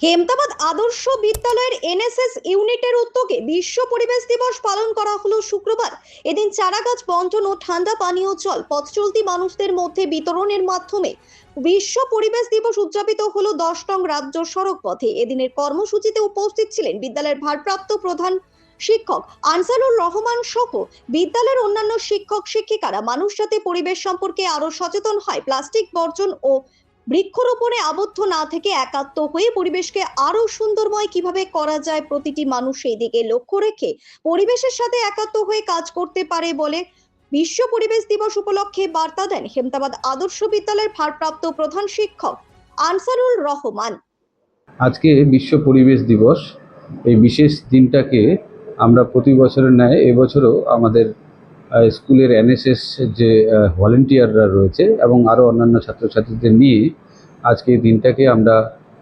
হেমতাবাদ আদর্শ বিদ্যালয়ের এনএসএস ইউনিটের উদ্যোগে বিশ্ব পরিবেশ দিবস পালন করা হলো শুক্রবার। এদিন চারাগাছ বন্টন ও ঠান্ডা পানীয় জল পথ চলতি মানুষদের মধ্যে বিতরণের মাধ্যমে বিশ্ব পরিবেশ দিবস উদযাপিত হলো 10 নং রাজ্য সড়ক পথে। এদিনের কর্মসূচিতে উপস্থিত ছিলেন বিদ্যালয়ের ভারপ্রাপ্ত প্রধান শিক্ষক আনসারুর রহমান সহ বিদ্যালয়ের অন্যান্য শিক্ষক শিক্ষিকারা। মানুষ যাতে পরিবেশ সম্পর্কে আরো সচেতন হয়, প্লাস্টিক বর্জন ও বৃক্ষরোপণে আবদ্ধ না থেকে একাত্ম হয়ে পরিবেশকে আরো সুন্দরময় কিভাবে করা যায়, প্রতিটি মানুষ সেই দিকে লক্ষ্য রেখে পরিবেশের সাথে একাত্ম হয়ে কাজ করতে পারে বলে বিশ্ব পরিবেশ দিবস উপলক্ষে বার্তা দেন হেমতাবাদ আদর্শ বিদ্যালয়ের ভারপ্রাপ্ত প্রধান শিক্ষক আনসারুল রহমান। আজকে বিশ্ব পরিবেশ দিবস, এই বিশেষ দিনটাকে আমরা প্রতি বছরের ন্যায় এবছরও আমাদের স্কুলের এনএসএস যে ভলেন্টিয়াররা রয়েছে এবং আরও অন্যান্য ছাত্রছাত্রীদের নিয়ে আজকে এই দিনটাকে আমরা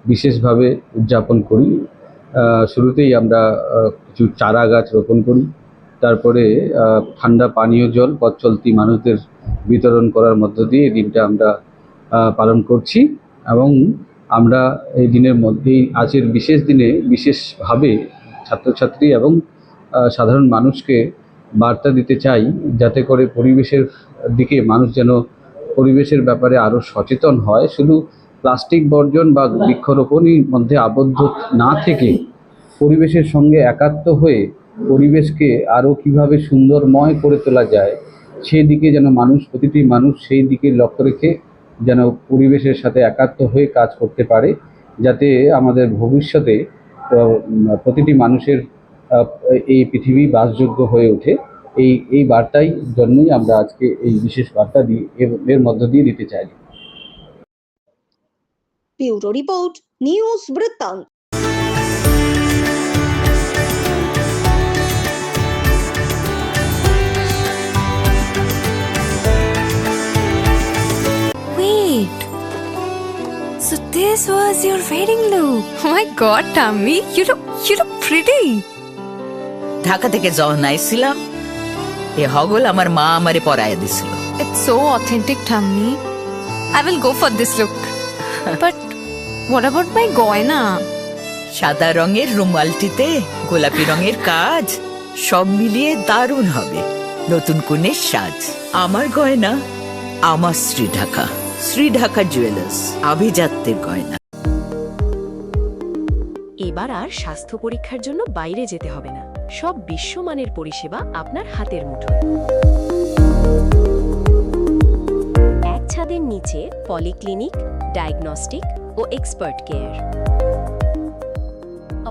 বিশেষভাবে উদযাপন করি। শুরুতেই আমরা কিছু চারা গাছ রোপণ করি, তারপরে ঠান্ডা পানীয় জল পথ চলতি মানুষদের বিতরণ করার মধ্য দিয়ে এই দিনটা আমরা পালন করছি। এবং আমরা এই দিনের মধ্যেই আজকের বিশেষ দিনে বিশেষভাবে ছাত্রছাত্রী এবং সাধারণ মানুষকে বার্তা দিতে চাই, যাতে করে পরিবেশের দিকে মানুষ যেন পরিবেশের ব্যাপারে আরও সচেতন হয়। শুধু প্লাস্টিক বর্জন বা বৃক্ষরোপণের মধ্যে আবদ্ধ না থেকে পরিবেশের সঙ্গে একাত্ম হয়ে পরিবেশকে আরও কীভাবে সুন্দরময় করে তোলা যায় সেদিকে যেন প্রতিটি মানুষ সেই দিকে লক্ষ্য রেখে যেন পরিবেশের সাথে একাত্ম হয়ে কাজ করতে পারে, যাতে আমাদের ভবিষ্যতে প্রতিটি মানুষের এই পৃথিবী বাসযোগ্য হয়ে ওঠে। এই বার্তাই জন্যই আমরা আজকে এই বিশেষ বার্তা এর মধ্য দিয়ে দিতে চাই। ব্যুরো রিপোর্ট, নিউজ বৃত্তান্ত। Wait, so this was your wedding look? Oh my god, Tammy, you look pretty. Dhaka থেকে যখন আইছিলাম এ হগল আমার মা আমারে পরাইয়া দিছিল। It's so authentic, Tammy. I will go for this look. But what about my goina? সাদা রঙের রুমালটিতে গোলাপি রঙের কাজ, সব মিলিয়ে দারুণ হবে নতুন কনের সাজ। আমার গয়না আমার শ্রী ঢাকা জুয়েলার্স, আভিজাত্যের গয়না। এবার আর স্বাস্থ্য পরীক্ষার জন্য বাইরে যেতে হবে না, সব বিশ্বমানের পরিষেবা আপনার হাতের মুঠোয়। এক ছাদের নিচে পলিক্লিনিক, ডায়াগনস্টিক ও এক্সপার্ট কেয়ার।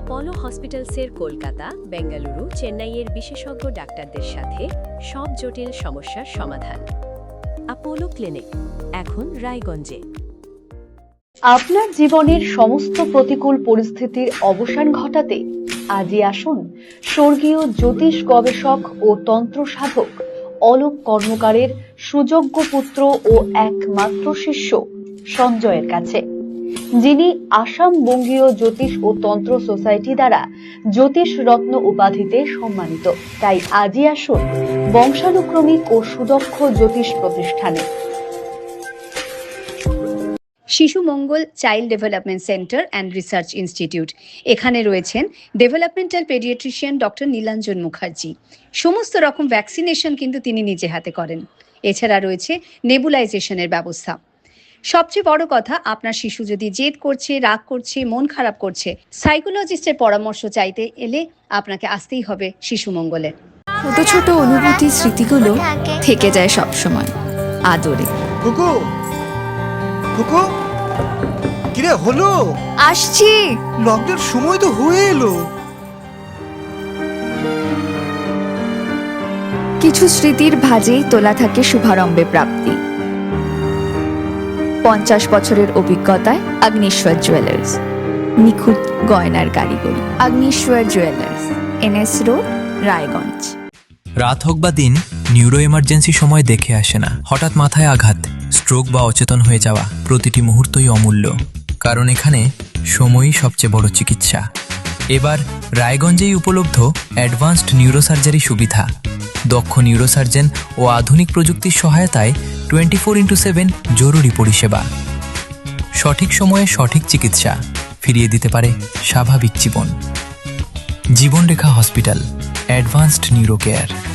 অপোলো হসপিটালসের কলকাতা, বেঙ্গালুরু, চেন্নাইয়ের বিশেষজ্ঞ ডাক্তারদের সাথে সব জটিল সমস্যার সমাধান। অপোলো ক্লিনিক এখন রায়গঞ্জে। আপনার জীবনের সমস্ত প্রতিকূল পরিস্থিতির অবসান ঘটাতে আজই আসুন স্বর্গীয় জ্যোতিষ গবেষক ও তন্ত্র সাধক অলোক কর্মকারের সুযোগ্য পুত্র ও একমাত্র শিষ্য সঞ্জয়ের কাছে, যিনি আসাম বঙ্গীয় জ্যোতিষ ও তন্ত্র সোসাইটি দ্বারা জ্যোতিষ রত্ন উপাধিতে সম্মানিত। তাই আজই আসুন বংশানুক্রমিক ও সুদক্ষ জ্যোতিষ প্রতিষ্ঠানে। শিশু Mangal child development centre and research institute. এখানে রয়েছেন developmental paediatrician doctor Nilanjan Mukherjee. সমস্ত রকম ভ্যাকসিনেশন কিন্তু তিনি নিজে হাতে করেন। এছাড়া রয়েছে নেবুলাইজেশনের ব্যবস্থা। সবচেয়ে বড় কথা, আপনার শিশু যদি জেদ করছে, রাগ করছে, মন খারাপ করছে, সাইকোলজিস্টের পরামর্শ চাইতে এলে আপনাকে আসতেই হবে শিশু মঙ্গলে। ছোট ছোট অনুভূতি, স্মৃতিগুলো থেকে যায় সব সময় আদরে। কিরে হলো? আসছি। লকডাউন সময় তো হয়ে এলো। কিছু স্মৃতির ভাজেই তোলা থাকে শুভারম্ভে প্রাপ্তি। 50 বছরের অভিজ্ঞতায় অগ্নিশ্বর জুয়েলার্স, নিখুঁত গয়নার কারিগরি। Agnishwar jewellers, NS road, Raiganj. রাত হোক বা দিন, নিউরো এমার্জেন্সি সময় দেখে আসে না। হঠাৎ মাথায় আঘাত, স্ট্রোক বা অচেতন হয়ে যাওয়া, প্রতিটি মুহূর্তই অমূল্য, কারণ এখানে সময়ই সবচেয়ে বড় চিকিৎসা। এবার রায়গঞ্জেই উপলব্ধ অ্যাডভান্সড নিউরোসার্জারি সুবিধা। দক্ষ নিউরোসার্জন ও আধুনিক প্রযুক্তির সহায়তায় 24x7 জরুরি পরিষেবা, সঠিক সময়ে সঠিক চিকিৎসা ফিরিয়ে দিতে পারে স্বাভাবিক জীবন। জীবনরেখা হসপিটাল, অ্যাডভান্সড নিউরো কেয়ার।